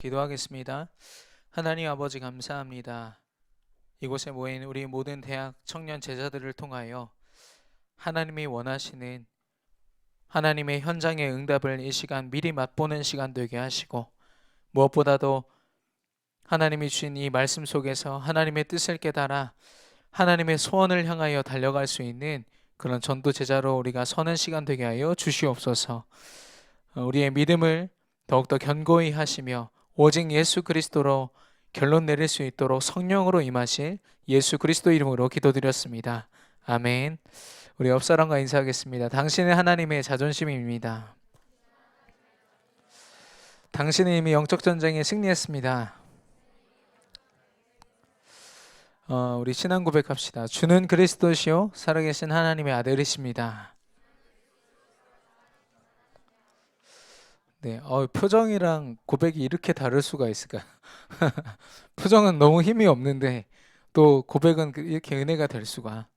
기도하겠습니다. 하나님 아버지 감사합니다. 이곳에 모인 우리 모든 대학 청년 제자들을 통하여 하나님이 원하시는 하나님의 현장의 응답을 이 시간 미리 맛보는 시간 되게 하시고, 무엇보다도 하나님이 주신 이 말씀 속에서 하나님의 뜻을 깨달아 하나님의 소원을 향하여 달려갈 수 있는 그런 전도 제자로 우리가 서는 시간 되게 하여 주시옵소서. 우리의 믿음을 더욱더 견고히 하시며 오직 예수 그리스도로 결론 내릴 수 있도록 성령으로 임하실 예수 그리스도 이름으로 기도드렸습니다. 아멘. 우리 옆 사람과 인사하겠습니다. 당신은 하나님의 자존심입니다. 당신은 이미 영적 전쟁에 승리했습니다. 우리 신앙 고백합시다. 주는 그리스도시요 살아계신 하나님의 아들이십니다. 네, 표정이랑 고백이 이렇게 다를 수가 있을까? 표정은 너무 힘이 없는데 또 고백은 이렇게 은혜가 될 수가.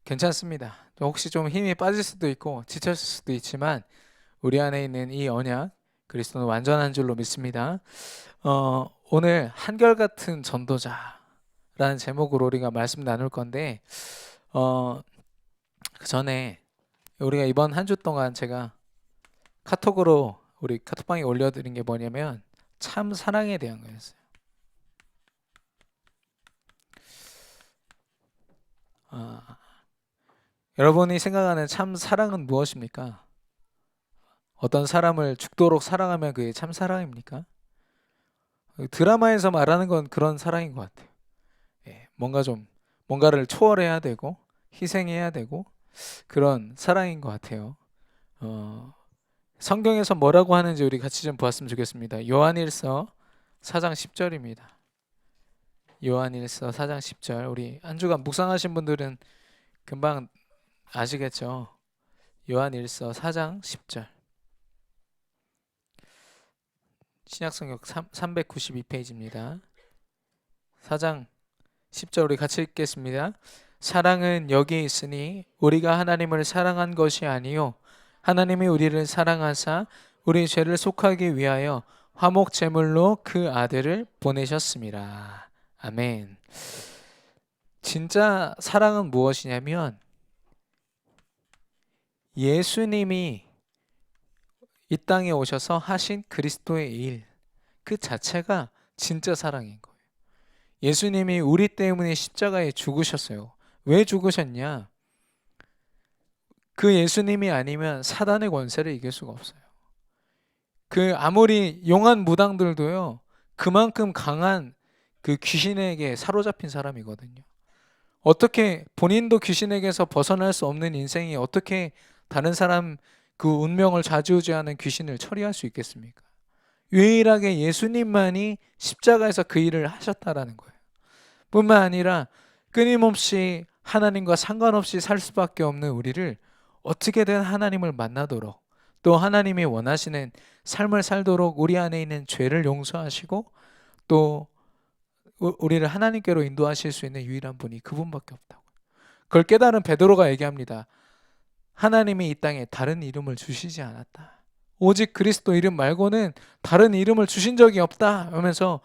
괜찮습니다. 혹시 좀 힘이 빠질 수도 있고 지쳤을 수도 있지만 우리 안에 있는 이 언약 그리스도는 완전한 줄로 믿습니다. 오늘 한결같은 전도자라는 제목으로 우리가 말씀 나눌 건데, 그 전에 우리가 이번 한 주 동안 제가 카톡으로 우리 카톡방에 올려드린 게 뭐냐면 참 사랑에 대한 거였어요. 여러분이 생각하는 참 사랑은 무엇입니까? 어떤 사람을 죽도록 사랑하면 그게 참 사랑입니까? 드라마에서 말하는 건 그런 사랑인 것 같아요. 뭔가를 초월해야 되고 희생해야 되고 그런 사랑인 것 같아요. 성경에서 뭐라고 하는지 우리 같이 좀 보았으면 좋겠습니다. 요한일서 4장 10절입니다. 요한일서 4장 10절. 우리 한 주간 묵상하신 분들은 금방 아시겠죠? 요한일서 4장 10절. 신약성경 392페이지입니다. 4장 10절 우리 같이 읽겠습니다. 사랑은 여기 있으니 우리가 하나님을 사랑한 것이 아니요 하나님이 우리를 사랑하사 우리 죄를 속하기 위하여 화목 제물로 그 아들을 보내셨습니다. 아멘. 진짜 사랑은 무엇이냐면 예수님이 이 땅에 오셔서 하신 그리스도의 일, 그 자체가 진짜 사랑인 거예요. 예수님이 우리 때문에 십자가에 죽으셨어요. 왜 죽으셨냐? 그 예수님이 아니면 사단의 권세를 이길 수가 없어요. 그 아무리 용한 무당들도요, 그만큼 강한 그 귀신에게 사로잡힌 사람이거든요. 어떻게 본인도 귀신에게서 벗어날 수 없는 인생이 어떻게 다른 사람 그 운명을 좌지우지하는 귀신을 처리할 수 있겠습니까? 유일하게 예수님만이 십자가에서 그 일을 하셨다라는 거예요. 뿐만 아니라 끊임없이 하나님과 상관없이 살 수밖에 없는 우리를 어떻게든 하나님을 만나도록, 또 하나님이 원하시는 삶을 살도록 우리 안에 있는 죄를 용서하시고 또 우리를 하나님께로 인도하실 수 있는 유일한 분이 그분밖에 없다고. 그걸 깨달은 베드로가 얘기합니다. 하나님이 이 땅에 다른 이름을 주시지 않았다. 오직 그리스도 이름 말고는 다른 이름을 주신 적이 없다 하면서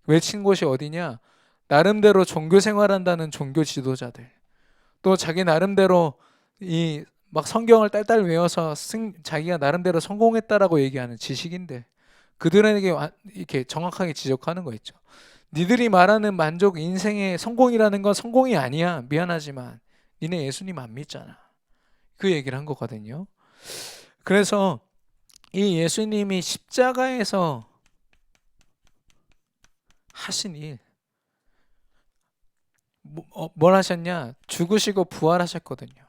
외친 곳이 어디냐? 나름대로 종교 생활한다는 종교 지도자들, 또 자기 나름대로 이 막 성경을 딸딸 외워서 자기가 나름대로 성공했다라고 얘기하는 지식인들, 그들에게 이렇게 정확하게 지적하는 거 있죠. 니들이 말하는 만족, 인생의 성공이라는 건 성공이 아니야. 미안하지만 니네 예수님 안 믿잖아. 그 얘기를 한 거거든요. 그래서 이 예수님이 십자가에서 하신 일, 뭘 하셨냐? 죽으시고 부활하셨거든요.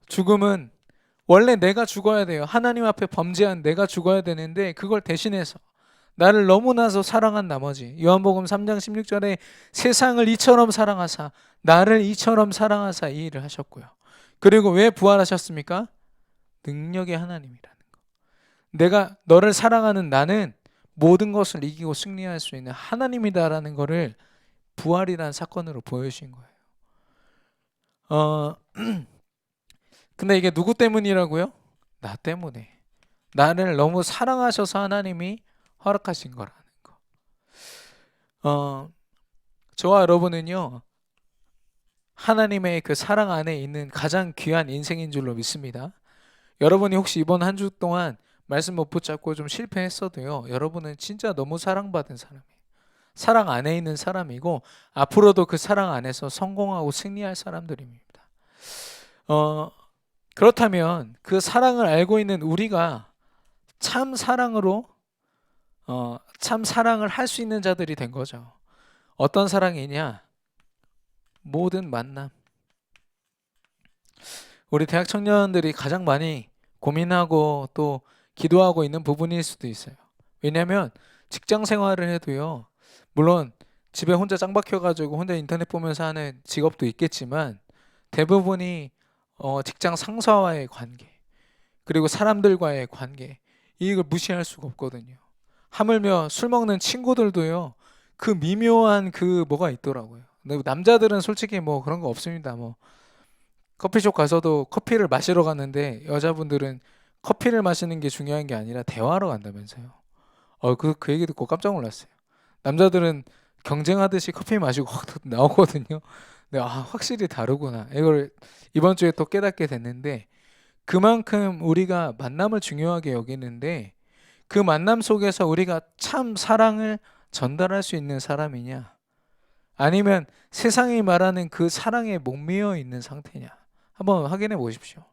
죽음은 원래 내가 죽어야 돼요. 하나님 앞에 범죄한 내가 죽어야 되는데 그걸 대신해서 나를 너무나도 사랑한 나머지, 요한복음 3장 16절에 세상을 이처럼 사랑하사 나를 이처럼 사랑하사 이 일을 하셨고요. 그리고 왜 부활하셨습니까? 능력의 하나님이라는 거. 내가 너를 사랑하는 나는 모든 것을 이기고 승리할 수 있는 하나님이다라는 거를 부활이라는 사건으로 보여주신 거예요. 근데 이게 누구 때문이라고요? 나 때문에. 나를 너무 사랑하셔서 하나님이 허락하신 거라는 거. 저와 여러분은요, 하나님의 그 사랑 안에 있는 가장 귀한 인생인 줄로 믿습니다. 여러분이 혹시 이번 한 주 동안 말씀 못 붙잡고 좀 실패했어도요, 여러분은 진짜 너무 사랑받은 사람이에요. 사랑 안에 있는 사람이고, 앞으로도 그 사랑 안에서 성공하고 승리할 사람들입니다. 그렇다면 그 사랑을 알고 있는 우리가 참 사랑으로, 참 사랑을 할 수 있는 자들이 된 거죠. 어떤 사랑이냐? 모든 만남. 우리 대학 청년들이 가장 많이 고민하고 또 기도하고 있는 부분일 수도 있어요. 왜냐하면 직장 생활을 해도요, 물론 집에 혼자 짱 박혀가지고 혼자 인터넷 보면서 하는 직업도 있겠지만 대부분이 직장 상사와의 관계, 그리고 사람들과의 관계, 이걸 무시할 수가 없거든요. 하물며 술 먹는 친구들도요, 그 미묘한 그 뭐가 있더라고요. 근데 남자들은 솔직히 뭐 그런 거 없습니다. 뭐 커피숍 가서도 커피를 마시러 갔는데 여자분들은 커피를 마시는 게 중요한 게 아니라 대화하러 간다면서요. 그 얘기 듣고 깜짝 놀랐어요. 남자들은 경쟁하듯이 커피 마시고 나오거든요. 근데 확실히 다르구나. 이걸 이번 주에 또 깨닫게 됐는데, 그만큼 우리가 만남을 중요하게 여기는데 그 만남 속에서 우리가 참 사랑을 전달할 수 있는 사람이냐, 아니면 세상이 말하는 그 사랑에 목매여 있는 상태냐, 한번 확인해 보십시오.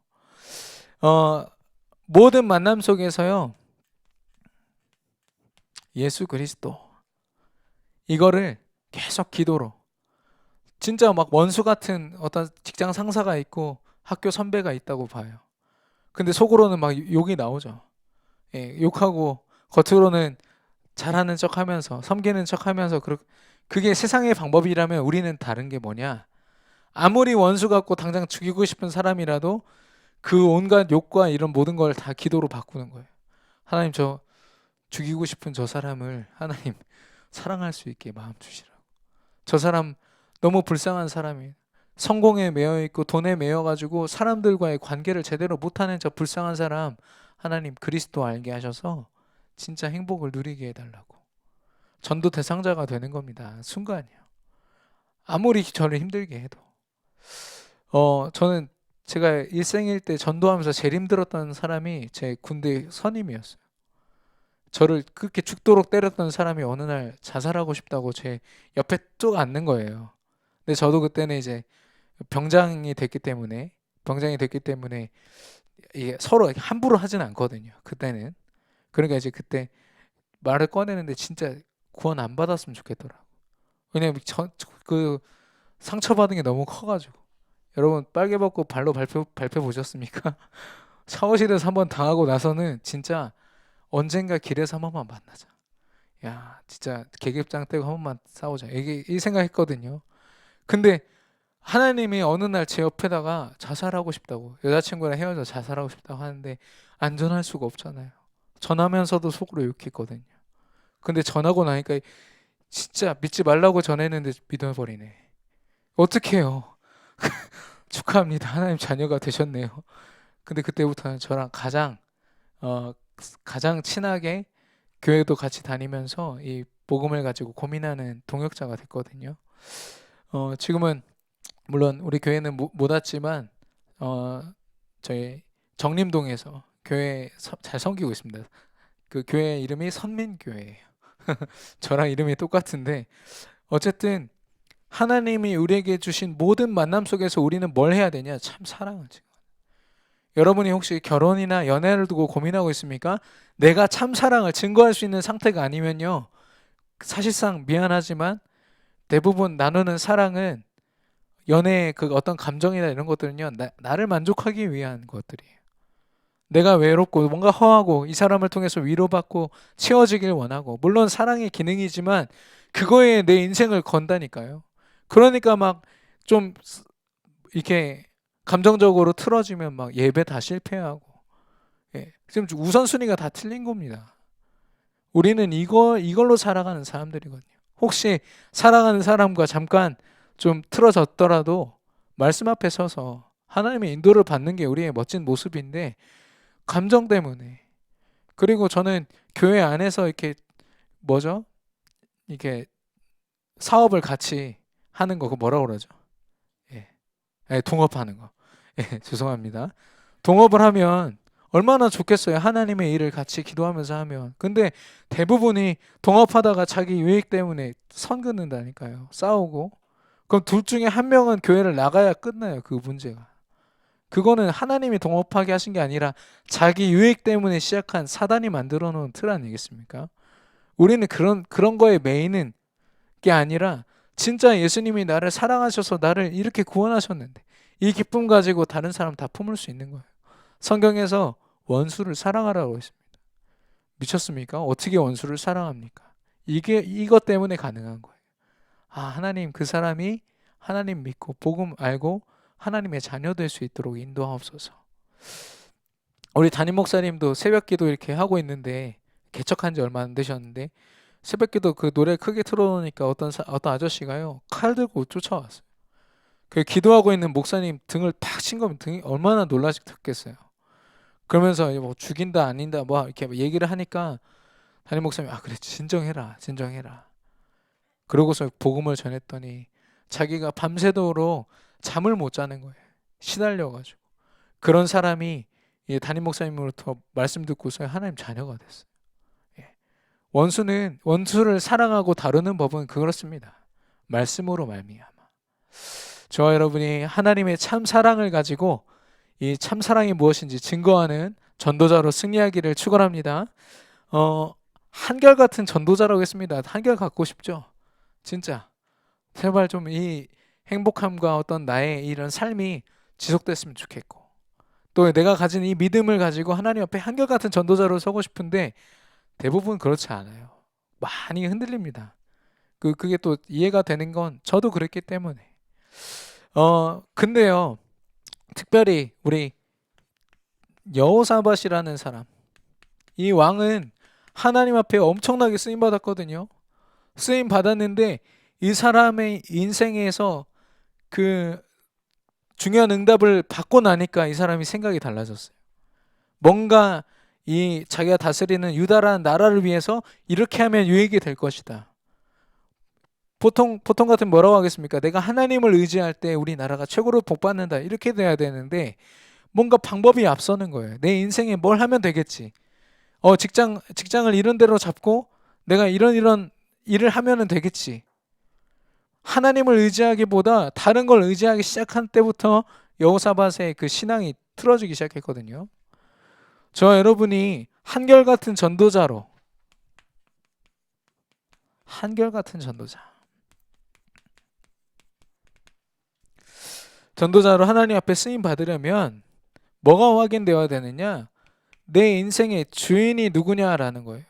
모든 만남 속에서요, 예수 그리스도, 이거를 계속 기도로, 진짜 막 원수 같은 어떤 직장 상사가 있고 학교 선배가 있다고 봐요. 근데 속으로는 막 욕이 나오죠. 예, 욕하고 겉으로는 잘하는 척 하면서 섬기는 척 하면서, 그게 세상의 방법이라면 우리는 다른 게 뭐냐? 아무리 원수 같고 당장 죽이고 싶은 사람이라도 그 온갖 욕과 이런 모든 걸 다 기도로 바꾸는 거예요. 하나님, 저 죽이고 싶은 저 사람을 하나님 사랑할 수 있게 마음 주시라고. 저 사람 너무 불쌍한 사람이에요. 성공에 매여 있고 돈에 매여 가지고 사람들과의 관계를 제대로 못하는 저 불쌍한 사람, 하나님 그리스도 알게 하셔서 진짜 행복을 누리게 해달라고. 전도 대상자가 되는 겁니다. 순간이요. 아무리 저를 힘들게 해도. 저는 제가 일생일 때 전도하면서 제일 힘들었던 사람이 제 군대 선임이었어요. 저를 그렇게 죽도록 때렸던 사람이 어느 날 자살하고 싶다고 제 옆에 쭉 앉는 거예요. 근데 저도 그때는 이제 병장이 됐기 때문에 이게 서로 함부로 하진 않거든요. 그때는. 그러니까 이제 그때 말을 꺼내는데 진짜 구원 안 받았으면 좋겠더라고. 왜냐면 그 상처받은 게 너무 커가지고. 여러분 빨개 벗고 발로 밟혀 보셨습니까? 샤워실에서 한번 당하고 나서는 진짜 언젠가 길에서 한 번만 만나자. 야, 진짜 계급장 떼고 한 번만 싸우자. 이게 이 생각했거든요. 근데 하나님이 어느 날 제 옆에다가 자살하고 싶다고, 여자친구랑 헤어져 자살하고 싶다고 하는데 안전할 수가 없잖아요. 전하면서도 속으로 욕했거든요. 근데 전하고 나니까 진짜 믿지 말라고 전했는데 믿어버리네. 어떡해요. 축하합니다. 하나님 자녀가 되셨네요. 근데 그때부터는 저랑 가장 친하게 교회도 같이 다니면서 이 복음을 가지고 고민하는 동역자가 됐거든요. 지금은 물론 우리 교회는 못 왔지만 저희 정림동에서 교회 잘 섬기고 있습니다. 그 교회 이름이 선민교회예요. 저랑 이름이 똑같은데, 어쨌든 하나님이 우리에게 주신 모든 만남 속에서 우리는 뭘 해야 되냐? 참 사랑을 지금. 여러분이 혹시 결혼이나 연애를 두고 고민하고 있습니까? 내가 참 사랑을 증거할 수 있는 상태가 아니면요, 사실상 미안하지만 대부분 나누는 사랑은 연애의 그 어떤 감정이나 이런 것들은요, 나를 만족하기 위한 것들이에요. 내가 외롭고 뭔가 허하고 이 사람을 통해서 위로받고 채워지길 원하고, 물론 사랑의 기능이지만 그거에 내 인생을 건다니까요. 그러니까 막 좀 이렇게 감정적으로 틀어지면 막 예배 다 실패하고, 예, 지금 우선순위가 다 틀린 겁니다. 우리는 이걸로 살아가는 사람들이거든요. 혹시 사랑하는 사람과 잠깐 좀 틀어졌더라도 말씀 앞에 서서 하나님의 인도를 받는 게 우리의 멋진 모습인데, 감정 때문에 그리고 저는 교회 안에서 이렇게 뭐죠? 이렇게 사업을 같이 하는 거, 그 뭐라고 그러죠? 예. 예, 동업하는 거. 예, 죄송합니다. 동업을 하면 얼마나 좋겠어요. 하나님의 일을 같이 기도하면서 하면. 근데 대부분이 동업하다가 자기 유익 때문에 선 긋는다니까요. 싸우고. 그럼 둘 중에 한 명은 교회를 나가야 끝나요. 그 문제가. 그거는 하나님이 동업하게 하신 게 아니라 자기 유익 때문에 시작한 사단이 만들어 놓은 틀 아니겠습니까? 우리는 그런 거에 메인은 게 아니라 진짜 예수님이 나를 사랑하셔서 나를 이렇게 구원하셨는데 이 기쁨 가지고 다른 사람 다 품을 수 있는 거예요. 성경에서 원수를 사랑하라고 했습니다. 미쳤습니까? 어떻게 원수를 사랑합니까? 이게 이것 때문에 가능한 거예요. 아, 하나님 그 사람이 하나님 믿고 복음 알고 하나님의 자녀 될 수 있도록 인도하옵소서. 우리 담임 목사님도 새벽기도 이렇게 하고 있는데 개척한 지 얼마 안 되셨는데 새벽기도 그 노래 크게 틀어놓으니까 어떤 아저씨가요 칼 들고 쫓아왔어요. 그 기도하고 있는 목사님 등을 팍 친 거면 등이 얼마나 놀라셨겠어요. 그러면서 뭐 죽인다 아닌다 뭐 이렇게 얘기를 하니까 담임 목사님이 아 그래 진정해라 진정해라. 그러고서 복음을 전했더니 자기가 밤새도록 잠을 못 자는 거예요. 시달려가지고 그런 사람이 이 담임 목사님으로부터 말씀 듣고서 하나님 자녀가 됐어요. 예. 원수를 사랑하고 다루는 법은 그렇습니다. 말씀으로 말미암아. 저와 여러분이 하나님의 참 사랑을 가지고 이 참 사랑이 무엇인지 증거하는 전도자로 승리하기를 축원합니다. 한결같은 전도자라고 했습니다. 한결 갖고 싶죠? 진짜. 제발 좀 이 행복함과 어떤 나의 이런 삶이 지속됐으면 좋겠고 또 내가 가진 이 믿음을 가지고 하나님 앞에 한결같은 전도자로 서고 싶은데 대부분 그렇지 않아요. 많이 흔들립니다. 그게 또 이해가 되는 건 저도 그랬기 때문에. 근데요, 특별히 우리 여호사밧이라는 사람, 이 왕은 하나님 앞에 엄청나게 쓰임 받았거든요. 쓰임 받았는데 이 사람의 인생에서 그 중요한 응답을 받고 나니까 이 사람이 생각이 달라졌어요. 뭔가 이 자기가 다스리는 유다라는 나라를 위해서 이렇게 하면 유익이 될 것이다. 보통 같은 뭐라고 하겠습니까? 내가 하나님을 의지할 때 우리 나라가 최고로 복받는다. 이렇게 돼야 되는데 뭔가 방법이 앞서는 거예요. 내 인생에 뭘 하면 되겠지. 직장을 이런 대로 잡고 내가 이런 일을 하면은 되겠지. 하나님을 의지하기보다 다른 걸 의지하기 시작한 때부터 여호사밧의 그 신앙이 틀어지기 시작했거든요. 저와 여러분이 한결같은 전도자로 전도자로 하나님 앞에 쓰임 받으려면 뭐가 확인되어야 되느냐? 내 인생의 주인이 누구냐라는 거예요.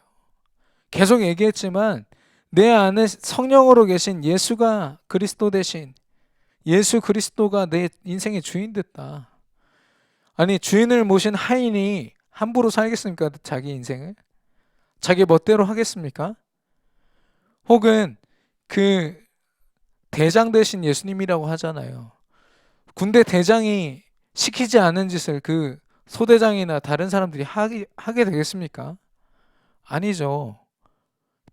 계속 얘기했지만 내 안에 성령으로 계신 예수가 그리스도 대신 예수 그리스도가 내 인생의 주인 됐다. 아니 주인을 모신 하인이 함부로 살겠습니까? 자기 인생을? 자기 멋대로 하겠습니까? 혹은 그 대장 대신 예수님이라고 하잖아요. 군대 대장이 시키지 않은 짓을 그 소대장이나 다른 사람들이 하게 되겠습니까? 아니죠.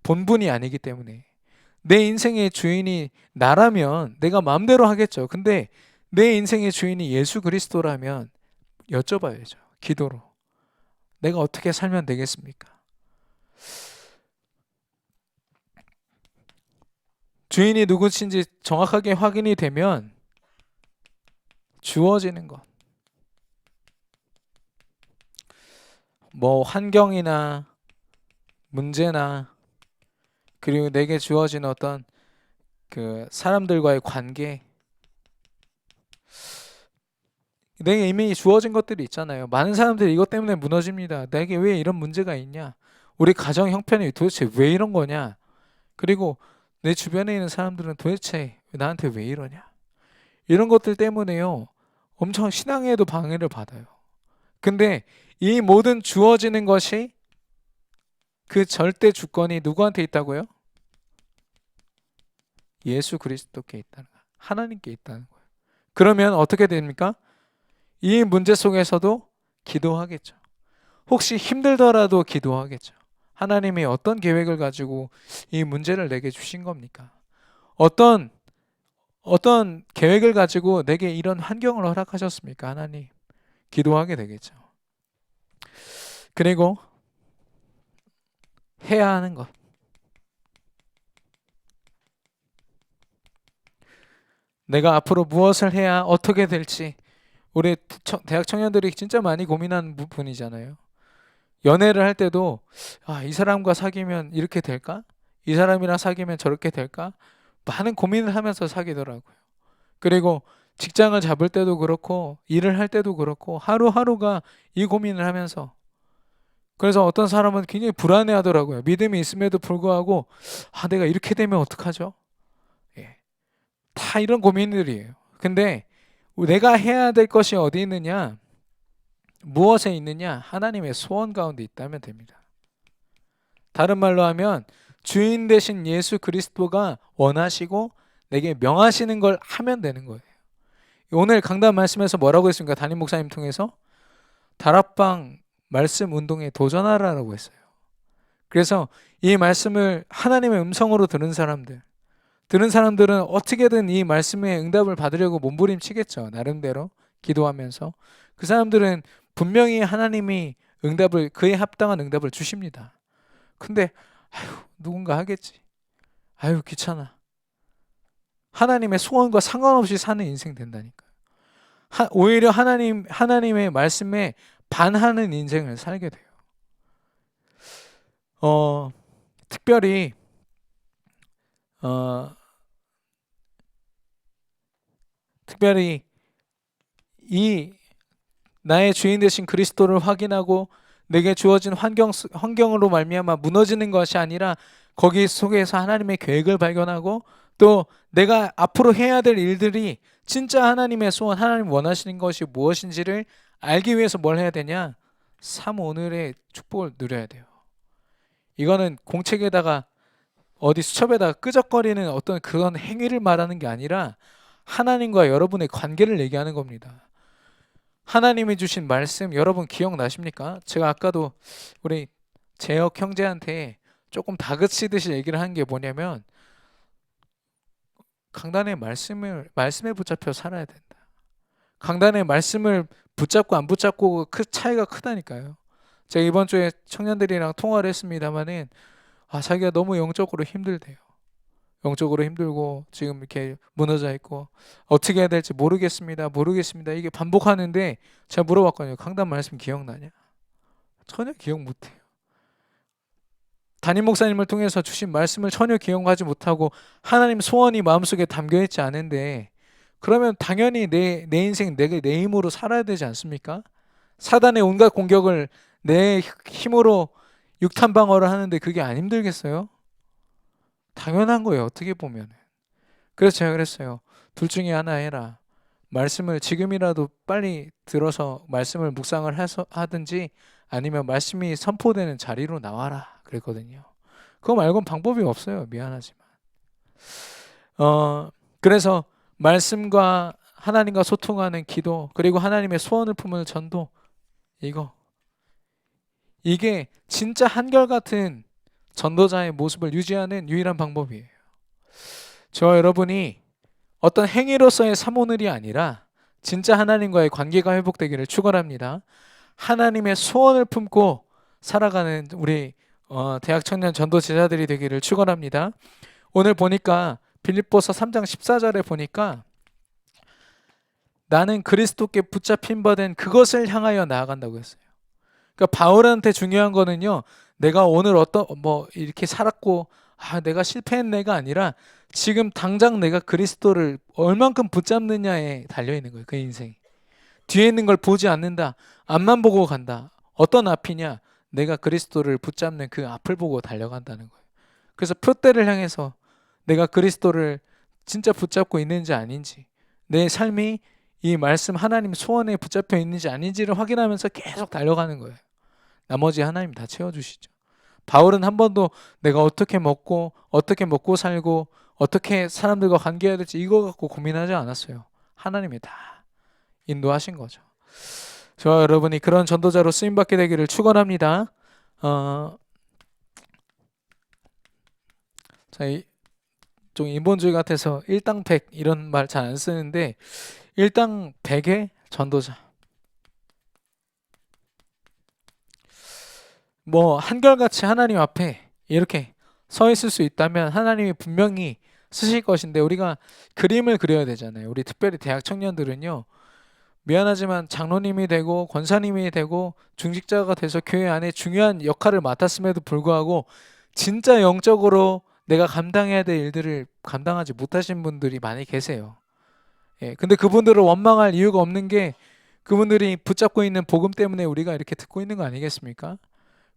본분이 아니기 때문에. 내 인생의 주인이 나라면 내가 마음대로 하겠죠. 근데 내 인생의 주인이 예수 그리스도라면 여쭤봐야죠. 기도로. 내가 어떻게 살면 되겠습니까? 주인이 누구신지 정확하게 확인이 되면 주어지는 것. 뭐 환경이나 문제나 그리고 내게 주어진 어떤 그 사람들과의 관계 내게 이미 주어진 것들이 있잖아요. 많은 사람들이 이것 때문에 무너집니다. 내게 왜 이런 문제가 있냐? 우리 가정 형편이 도대체 왜 이런 거냐? 그리고 내 주변에 있는 사람들은 도대체 나한테 왜 이러냐? 이런 것들 때문에요. 엄청 신앙에도 방해를 받아요. 근데 이 모든 주어지는 것이 그 절대 주권이 누구한테 있다고요? 예수 그리스도께 있다는 거예요. 하나님께 있다는 거예요. 그러면 어떻게 됩니까? 이 문제 속에서도 기도하겠죠. 혹시 힘들더라도 기도하겠죠. 하나님이 어떤 계획을 가지고 이 문제를 내게 주신 겁니까? 어떤 계획을 가지고 내게 이런 환경을 허락하셨습니까? 하나님. 기도하게 되겠죠. 그리고 해야 하는 것. 내가 앞으로 무엇을 해야 어떻게 될지 우리 대학 청년들이 진짜 많이 고민하는 부분이잖아요. 연애를 할 때도 이 사람과 사귀면 이렇게 될까? 이 사람이랑 사귀면 저렇게 될까? 많은 고민을 하면서 사귀더라고요. 그리고 직장을 잡을 때도 그렇고 일을 할 때도 그렇고 하루하루가 이 고민을 하면서 그래서 어떤 사람은 굉장히 불안해하더라고요. 믿음이 있음에도 불구하고 내가 이렇게 되면 어떡하죠? 예. 다 이런 고민들이에요. 근데 내가 해야 될 것이 어디 있느냐? 무엇에 있느냐? 하나님의 소원 가운데 있다면 됩니다. 다른 말로 하면 주인 되신 예수 그리스도가 원하시고 내게 명하시는 걸 하면 되는 거예요. 오늘 강단 말씀에서 뭐라고 했습니까? 담임 목사님 통해서 다락방 말씀 운동에 도전하라고 했어요. 그래서 이 말씀을 하나님의 음성으로 들은 사람들은 어떻게든 이 말씀에 응답을 받으려고 몸부림치겠죠. 나름대로 기도하면서. 그 사람들은 분명히 하나님이 응답을 그에 합당한 응답을 주십니다. 근데 누군가 하겠지. 귀찮아. 하나님의 소원과 상관없이 사는 인생 된다니까요. 오히려 하나님의 말씀에 반하는 인생을 살게 돼요. 특별히 이 나의 주인 되신 그리스도를 확인하고 내게 주어진 환경으로 말미암아 무너지는 것이 아니라 거기 속에서 하나님의 계획을 발견하고 또 내가 앞으로 해야 될 일들이 진짜 하나님의 소원, 하나님 원하시는 것이 무엇인지를 알기 위해서 뭘 해야 되냐? 삶 오늘의 축복을 누려야 돼요. 이거는 공책에다가 어디 수첩에다가 끄적거리는 어떤 그런 행위를 말하는 게 아니라 하나님과 여러분의 관계를 얘기하는 겁니다. 하나님이 주신 말씀 여러분 기억나십니까? 제가 아까도 우리 재혁 형제한테 조금 다그치듯이 얘기를 한 게 뭐냐면 강단의 말씀에 붙잡혀 살아야 된다. 강단의 말씀을 붙잡고 안 붙잡고 그 차이가 크다니까요. 제가 이번 주에 청년들이랑 통화를 했습니다마는 자기가 너무 영적으로 힘들대요. 영적으로 힘들고 지금 이렇게 무너져 있고 어떻게 해야 될지 모르겠습니다. 이게 반복하는데 제가 물어봤거든요. 강단 말씀 기억나냐? 전혀 기억 못해요. 담임 목사님을 통해서 주신 말씀을 전혀 기억하지 못하고 하나님 소원이 마음속에 담겨있지 않은데 그러면 당연히 내 인생 내 힘으로 살아야 되지 않습니까? 사단의 온갖 공격을 내 힘으로 육탄방어를 하는데 그게 안 힘들겠어요? 당연한 거예요. 어떻게 보면. 그래서 제가 그랬어요. 둘 중에 하나 해라. 말씀을 지금이라도 빨리 들어서 말씀을 묵상을 하든지 아니면 말씀이 선포되는 자리로 나와라. 그랬거든요. 그거 말고는 방법이 없어요. 미안하지만. 그래서 말씀과 하나님과 소통하는 기도 그리고 하나님의 소원을 품을 전도 이게 진짜 한결같은 전도자의 모습을 유지하는 유일한 방법이에요. 저와 여러분이 어떤 행위로서의 사모늘이 아니라 진짜 하나님과의 관계가 회복되기를 축원합니다. 하나님의 소원을 품고 살아가는 우리 대학 청년 전도 제자들이 되기를 축원합니다. 오늘 보니까 빌립보서 3장 14절에 보니까 나는 그리스도께 붙잡힌 바 된 그것을 향하여 나아간다고 했어요. 그러니까 바울한테 중요한 거는요. 내가 오늘 이렇게 살았고 내가 실패했네가 아니라 지금 당장 내가 그리스도를 얼만큼 붙잡느냐에 달려 있는 거예요. 그 인생이. 뒤에 있는 걸 보지 않는다. 앞만 보고 간다. 어떤 앞이냐? 내가 그리스도를 붙잡는 그 앞을 보고 달려간다는 거예요. 그래서 표대를 향해서 내가 그리스도를 진짜 붙잡고 있는지 아닌지 내 삶이 이 말씀 하나님 소원에 붙잡혀 있는지 아닌지를 확인하면서 계속 달려가는 거예요. 나머지 하나님 다 채워주시죠. 바울은 한 번도 내가 어떻게 먹고 살고 어떻게 사람들과 관계해야 될지 이거 갖고 고민하지 않았어요. 하나님이 다 인도하신 거죠. 저와 여러분이 그런 전도자로 쓰임받게 되기를 축원합니다. 어, 자, 좀 인본주의 같아서 일당 백 이런 말 잘 안 쓰는데 일당 백의 전도자. 뭐 한결같이 하나님 앞에 이렇게 서 있을 수 있다면 하나님이 분명히 쓰실 것인데 우리가 그림을 그려야 되잖아요. 우리 특별히 대학 청년들은요. 미안하지만 장로님이 되고 권사님이 되고 중직자가 돼서 교회 안에 중요한 역할을 맡았음에도 불구하고 진짜 영적으로 내가 감당해야 될 일들을 감당하지 못하신 분들이 많이 계세요. 예, 근데 그분들을 원망할 이유가 없는 게 그분들이 붙잡고 있는 복음 때문에 우리가 이렇게 듣고 있는 거 아니겠습니까?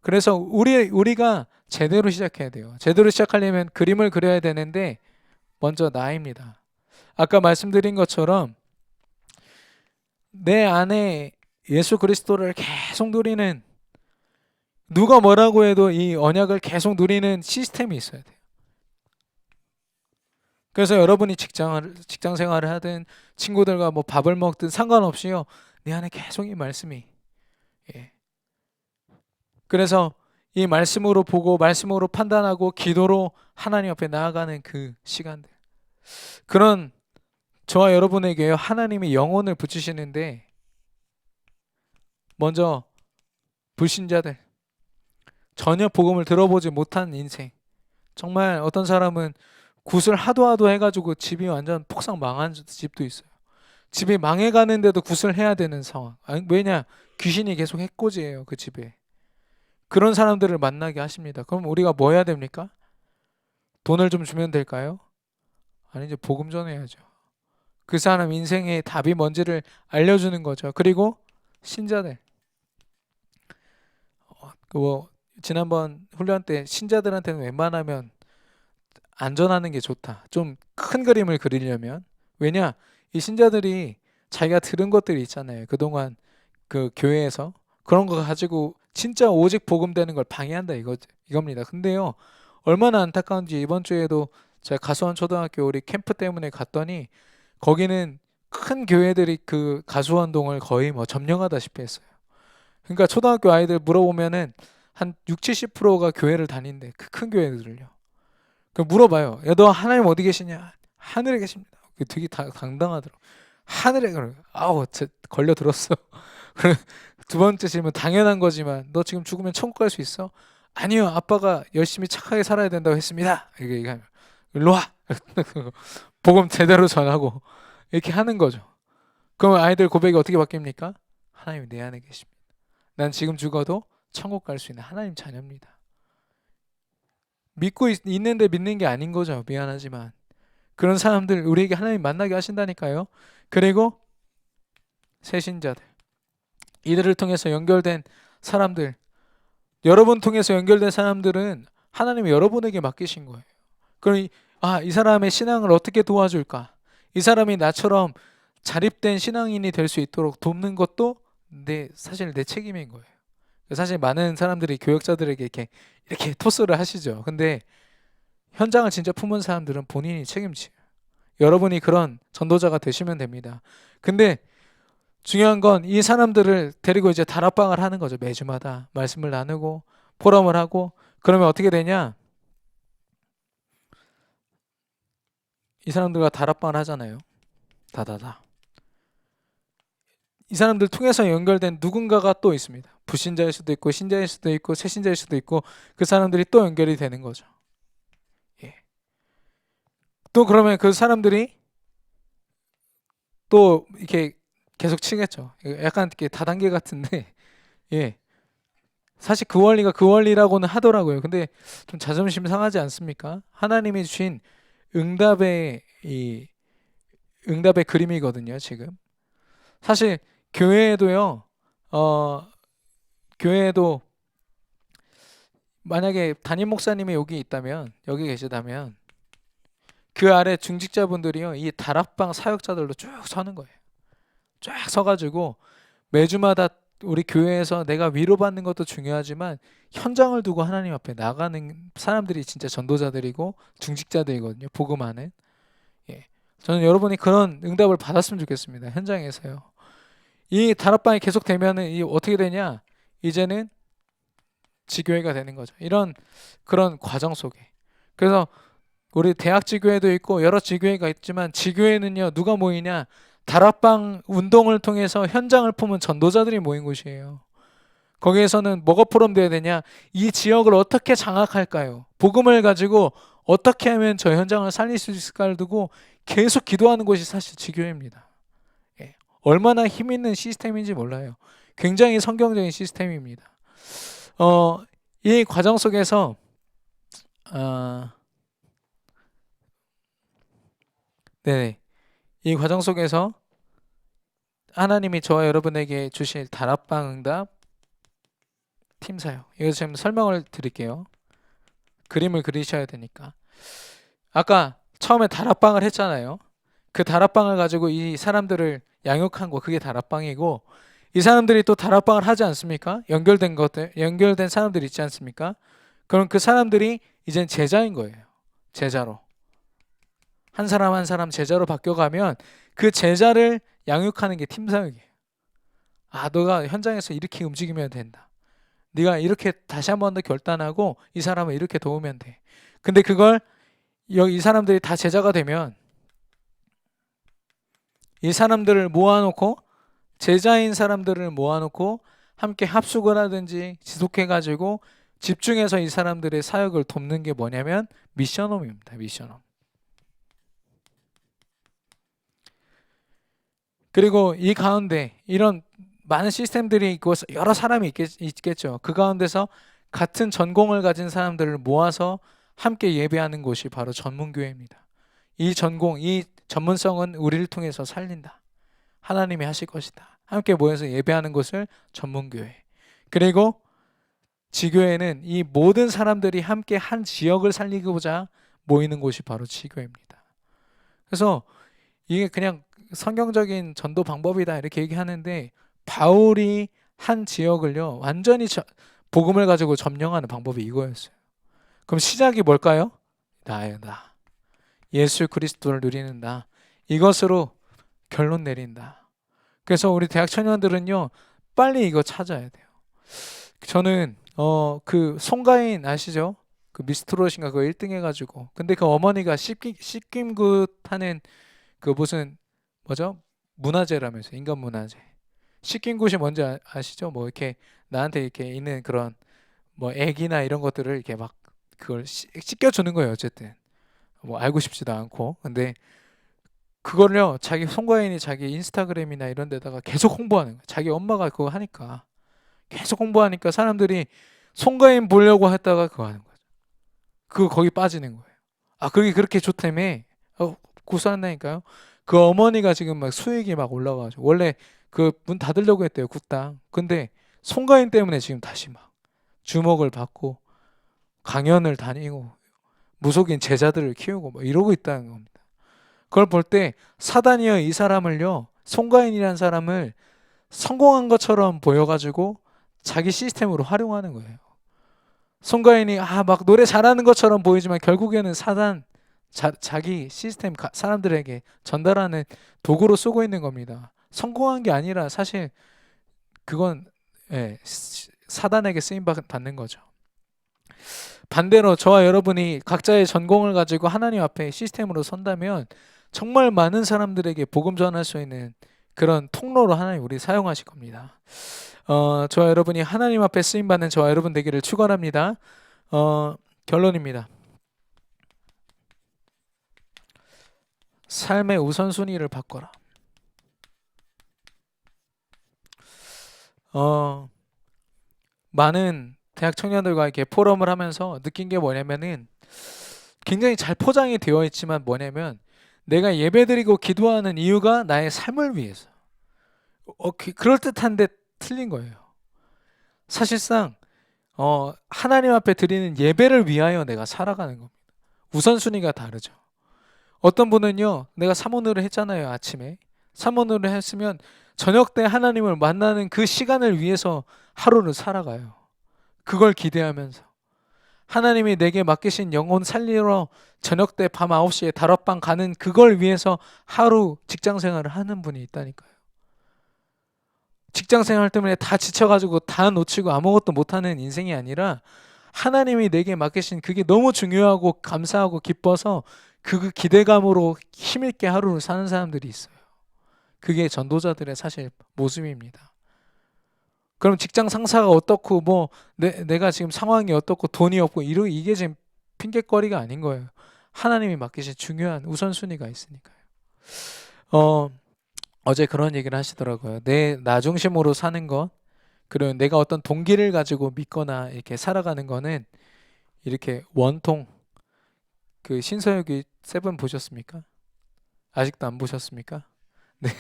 그래서 우리가 제대로 시작해야 돼요. 제대로 시작하려면 그림을 그려야 되는데 먼저 나입니다. 아까 말씀드린 것처럼 내 안에 예수 그리스도를 계속 누리는, 누가 뭐라고 해도 이 언약을 계속 누리는 시스템이 있어야 돼요. 그래서 여러분이 직장 생활을 하든 친구들과 뭐 밥을 먹든 상관없이요. 내 안에 계속 이 말씀이. 예. 그래서 이 말씀으로 보고 말씀으로 판단하고 기도로 하나님 앞에 나아가는 그 시간들. 그런 저와 여러분에게 하나님이 영혼을 붙이시는데 먼저 불신자들, 전혀 복음을 들어보지 못한 인생. 정말 어떤 사람은 굿을 하도 해가지고 집이 완전 폭삭 망한 집도 있어요. 집이 망해가는데도 굿을 해야 되는 상황. 아니, 왜냐? 귀신이 계속 해코지해요, 그 집에. 그런 사람들을 만나게 하십니다. 그럼 우리가 뭐 해야 됩니까? 돈을 좀 주면 될까요? 아니, 이제 복음 전해야죠. 그 사람 인생의 답이 뭔지를 알려주는 거죠. 그리고 신자들. 뭐 지난번 훈련 때 신자들한테는 웬만하면 안전하는 게 좋다. 좀 큰 그림을 그리려면. 왜냐? 이 신자들이 자기가 들은 것들이 있잖아요. 그동안 그 교회에서 그런 거 가지고 진짜 오직 복음 되는 걸 방해한다 이겁니다. 근데요. 얼마나 안타까운지 이번 주에도 제가 가수원 초등학교 우리 캠프 때문에 갔더니 거기는 큰 교회들이 그 가수원동을 거의 뭐 점령하다시피 했어요. 그러니까 초등학교 아이들 물어보면은 한 6, 70%가 교회를 다닌대. 그 큰 교회들을요. 그 물어봐요. 야, 너 하나님 어디 계시냐? 하늘에 계십니다. 되게 당당하더라고. 하늘에 그래. 아우, 걸려 들었어. 두 번째 질문 당연한 거지만 너 지금 죽으면 천국 갈 수 있어? 아니요. 아빠가 열심히 착하게 살아야 된다고 했습니다. 이게 얘기하면 일로 와. 복음 제대로 전하고 이렇게 하는 거죠. 그러면 아이들 고백이 어떻게 바뀝니까? 하나님 내 안에 계십니다. 난 지금 죽어도 천국 갈 수 있는 하나님 자녀입니다. 믿고 있는데 믿는 게 아닌 거죠. 미안하지만. 그런 사람들 우리에게 하나님 만나게 하신다니까요. 그리고 새신자들. 이들을 통해서 연결된 사람들. 여러분 통해서 연결된 사람들은 하나님이 여러분에게 맡기신 거예요. 그럼 이 사람의 신앙을 어떻게 도와줄까? 이 사람이 나처럼 자립된 신앙인이 될 수 있도록 돕는 것도 사실 내 책임인 거예요. 사실 많은 사람들이 교역자들에게 이렇게 토스를 하시죠. 근데 현장을 진짜 품은 사람들은 본인이 책임져요. 여러분이 그런 전도자가 되시면 됩니다. 근데 중요한 건 이 사람들을 데리고 이제 다락방을 하는 거죠. 매주마다 말씀을 나누고 포럼을 하고 그러면 어떻게 되냐? 이 사람들과 다락방을 하잖아요. 다다다. 이 사람들 통해서 연결된 누군가가 또 있습니다. 불신자일 수도 있고 신자일 수도 있고 새신자일 수도 있고 그 사람들이 또 연결이 되는 거죠. 예. 또 그러면 그 사람들이 또 이렇게 계속 치겠죠. 약간 이렇게 다단계 같은데 예. 사실 그 원리가 그 원리라고는 하더라고요. 근데 좀 자존심 상하지 않습니까? 하나님이 주신 응답의 응답의 그림이거든요, 지금. 사실 교회에도요. 교회에도 만약에 담임 목사님이 여기 계시다면 그 아래 중직자분들이요. 이 다락방 사역자들로 쭉 서는 거예요. 쫙 서가지고 매주마다 우리 교회에서 내가 위로받는 것도 중요하지만 현장을 두고 하나님 앞에 나가는 사람들이 진짜 전도자들이고 중직자들이거든요. 복음하는. 예. 저는 여러분이 그런 응답을 받았으면 좋겠습니다. 현장에서요. 이 다락방이 계속 되면은 이 어떻게 되냐? 이제는 지교회가 되는 거죠. 이런 그런 과정 속에. 그래서 우리 대학 지교회도 있고 여러 지교회가 있지만 지교회는요 누가 모이냐? 다락방 운동을 통해서 현장을 품은 전도자들이 모인 곳이에요. 거기에서는 뭐가 포럼돼야 되냐? 이 지역을 어떻게 장악할까요? 복음을 가지고 어떻게 하면 저 현장을 살릴 수 있을까를 두고 계속 기도하는 곳이 사실 지교회입니다. 예. 얼마나 힘 있는 시스템인지 몰라요. 굉장히 성경적인 시스템입니다. 이 과정 속에서 네, 이 과정 속에서 하나님이 저와 여러분에게 주실 다락방 응답 팀 사역. 이거 지금 설명을 드릴게요. 그림을 그리셔야 되니까. 아까 처음에 다락방을 했잖아요. 그 다락방을 가지고 이 사람들을 양육한 거 그게 다락방이고 이 사람들이 또 다락방을 하지 않습니까? 연결된 것들, 연결된 사람들이 있지 않습니까? 그럼 그 사람들이 이젠 제자인 거예요. 제자로. 한 사람 한 사람 제자로 바뀌어가면 그 제자를 양육하는 게 팀 사역이에요. 아, 너가 현장에서 이렇게 움직이면 된다. 네가 이렇게 다시 한 번 더 결단하고 이 사람을 이렇게 도우면 돼. 근데 그걸 이 사람들이 다 제자가 되면 이 사람들을 모아놓고 제자인 사람들을 모아놓고 함께 합숙을 하든지 지속해가지고 집중해서 이 사람들의 사역을 돕는 게 뭐냐면 미션홈입니다. 미션홈. 그리고 이 가운데 이런 많은 시스템들이 있고 여러 사람이 있겠죠. 그 가운데서 같은 전공을 가진 사람들을 모아서 함께 예배하는 곳이 바로 전문교회입니다. 이 전공, 이 전문성은 우리를 통해서 살린다. 하나님이 하실 것이다. 함께 모여서 예배하는 곳을 전문교회. 그리고 지교회는 이 모든 사람들이 함께 한 지역을 살리고자 모이는 곳이 바로 지교회입니다. 그래서 이게 그냥 성경적인 전도 방법이다 이렇게 얘기하는데 바울이 한 지역을요 완전히 복음을 가지고 점령하는 방법이 이거였어요. 그럼 시작이 뭘까요? 나예요, 나. 예수 그리스도를 누리는 나. 이것으로 결론 내린다. 그래서 우리 대학 청년들은요 빨리 이거 찾아야 돼요. 저는 그 송가인 아시죠? 그 미스트롯인가 그거 1등 해가지고 근데 그 어머니가 씻김굿 하는 그 무슨 뭐죠? 문화재라면서 인간 문화재. 씻김굿이 뭔지 아시죠? 뭐 이렇게 나한테 이렇게 있는 그런 뭐 액이나 이런 것들을 이렇게 막 그걸 씻겨주는 거예요. 어쨌든 뭐 알고 싶지도 않고 근데 그걸요 자기 송가인이 자기 인스타그램이나 이런 데다가 계속 홍보하는 거예요. 자기 엄마가 그거 하니까 계속 홍보하니까 사람들이 송가인 보려고 했다가 그거 하는 거죠. 그거 거기 빠지는 거예요. 아 그게 그렇게 좋다며 구수한다니까요. 그 어머니가 지금 막 수익이 막 올라가가지고 원래 그 문 닫으려고 했대요 굿당. 근데 송가인 때문에 지금 다시 막 주목을 받고 강연을 다니고 무속인 제자들을 키우고 뭐 이러고 있다는 겁니다. 그걸 볼 때 사단이요 이 사람을요 송가인이라는 사람을 성공한 것처럼 보여가지고 자기 시스템으로 활용하는 거예요. 송가인이 막 노래 잘하는 것처럼 보이지만 결국에는 사단 자기 시스템 사람들에게 전달하는 도구로 쓰고 있는 겁니다. 성공한 게 아니라 사실 그건 사단에게 쓰임 받는 거죠. 반대로 저와 여러분이 각자의 전공을 가지고 하나님 앞에 시스템으로 선다면 정말 많은 사람들에게 복음 전할 수 있는 그런 통로로 하나님 우리 사용하실 겁니다. 저와 여러분이 하나님 앞에 쓰임 받는 저와 여러분 되기를 축원합니다. 결론입니다. 삶의 우선순위를 바꿔라. 많은 대학 청년들과 이렇게 포럼을 하면서 느낀 게 뭐냐면은 굉장히 잘 포장이 되어 있지만 뭐냐면 내가 예배드리고 기도하는 이유가 나의 삶을 위해서. 그럴듯한데 틀린 거예요. 사실상 하나님 앞에 드리는 예배를 위하여 내가 살아가는 겁니다. 우선순위가 다르죠. 어떤 분은요, 내가 사모노를 했잖아요, 아침에. 사모노를 했으면 저녁 때 하나님을 만나는 그 시간을 위해서 하루를 살아가요. 그걸 기대하면서. 하나님이 내게 맡기신 영혼 살리러 저녁 때 밤 9시에 다락방 가는 그걸 위해서 하루 직장 생활을 하는 분이 있다니까요. 직장 생활 때문에 다 지쳐가지고 다 놓치고 아무것도 못하는 인생이 아니라 하나님이 내게 맡기신 그게 너무 중요하고 감사하고 기뻐서 그 기대감으로 힘있게 하루를 사는 사람들이 있어요. 그게 전도자들의 사실 모습입니다. 그럼 직장 상사가 어떻고 뭐 내가 지금 상황이 어떻고 돈이 없고 이게 지금 핑계거리가 아닌 거예요. 하나님이 맡기신 중요한 우선순위가 있으니까요. 어제 그런 얘기를 하시더라고요. 나 중심으로 사는 것, 그리고 내가 어떤 동기를 가지고 믿거나 이렇게 살아가는 거는 이렇게 원통, 그 신서유기 세븐 보셨습니까? 아직도 안 보셨습니까? 네.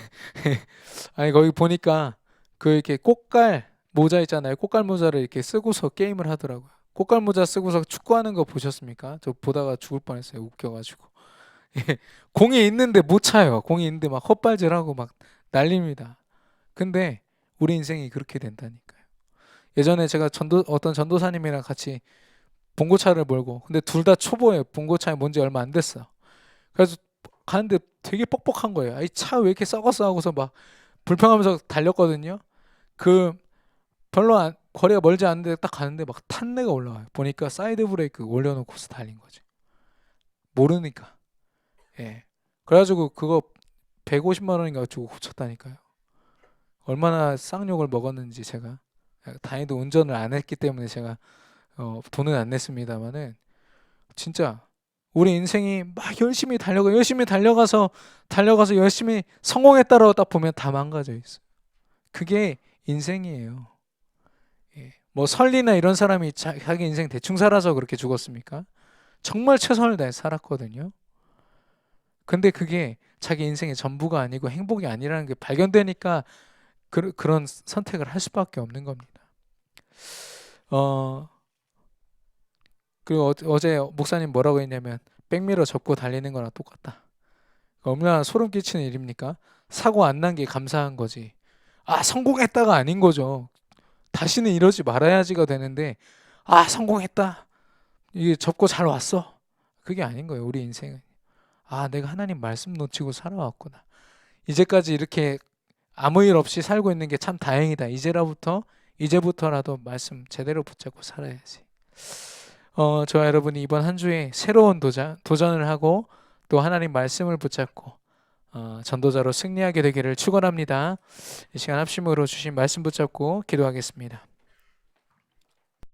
아니 거기 보니까 그 이렇게 꽃갈 모자 있잖아요. 꽃갈 모자를 이렇게 쓰고서 게임을 하더라고요. 꽃갈 모자 쓰고서 축구하는 거 보셨습니까? 저 보다가 죽을 뻔했어요. 웃겨가지고. 예, 공이 있는데 못 차요. 공이 있는데 막 헛발질하고 막 난립니다. 근데 우리 인생이 그렇게 된다니까요. 예전에 제가 어떤 전도사님이랑 같이 봉고차를 몰고, 근데 둘 다 초보예요. 봉고차에 뭔지 얼마 안 됐어. 그래서 가는데 되게 뻑뻑한 거예요. 이 차 왜 이렇게 썩었어 하고서 막 불평하면서 달렸거든요. 그 별로 거리가 멀지 않은데 딱 가는데 막 탄내가 올라와요. 보니까 사이드 브레이크 올려놓고서 달린 거지. 모르니까. 예. 그래가지고 그거 150만 원인가 주고 고쳤다니까요. 얼마나 쌍욕을 먹었는지 제가. 다행히도 운전을 안 했기 때문에 제가 돈은 안 냈습니다만은 진짜 우리 인생이 막 열심히 달려가서 열심히 성공했다라고 딱 보면 다 망가져 있어. 그게 인생이에요. 예. 뭐 설리나 이런 사람이 자기 인생 대충 살아서 그렇게 죽었습니까? 정말 최선을 다해 살았거든요. 근데 그게 자기 인생의 전부가 아니고 행복이 아니라는 게 발견되니까 그런 선택을 할 수밖에 없는 겁니다. 어, 그리고 어제 목사님 뭐라고 했냐면 백미러 접고 달리는 거랑 똑같다. 얼마나 소름 끼치는 일입니까? 사고 안 난 게 감사한 거지. 아, 성공했다가 아닌 거죠. 다시는 이러지 말아야지가 되는데, 아, 성공했다. 이게 접고 잘 왔어. 그게 아닌 거예요, 우리 인생은. 아, 내가 하나님 말씀 놓치고 살아왔구나. 이제까지 이렇게 아무 일 없이 살고 있는 게 참 다행이다. 이제부터라도 말씀 제대로 붙잡고 살아야지. 저와 여러분이 이번 한 주에 새로운 도전을 하고 또 하나님 말씀을 붙잡고 전도자로 승리하게 되기를 축원합니다. 이 시간 합심으로 주신 말씀 붙잡고 기도하겠습니다.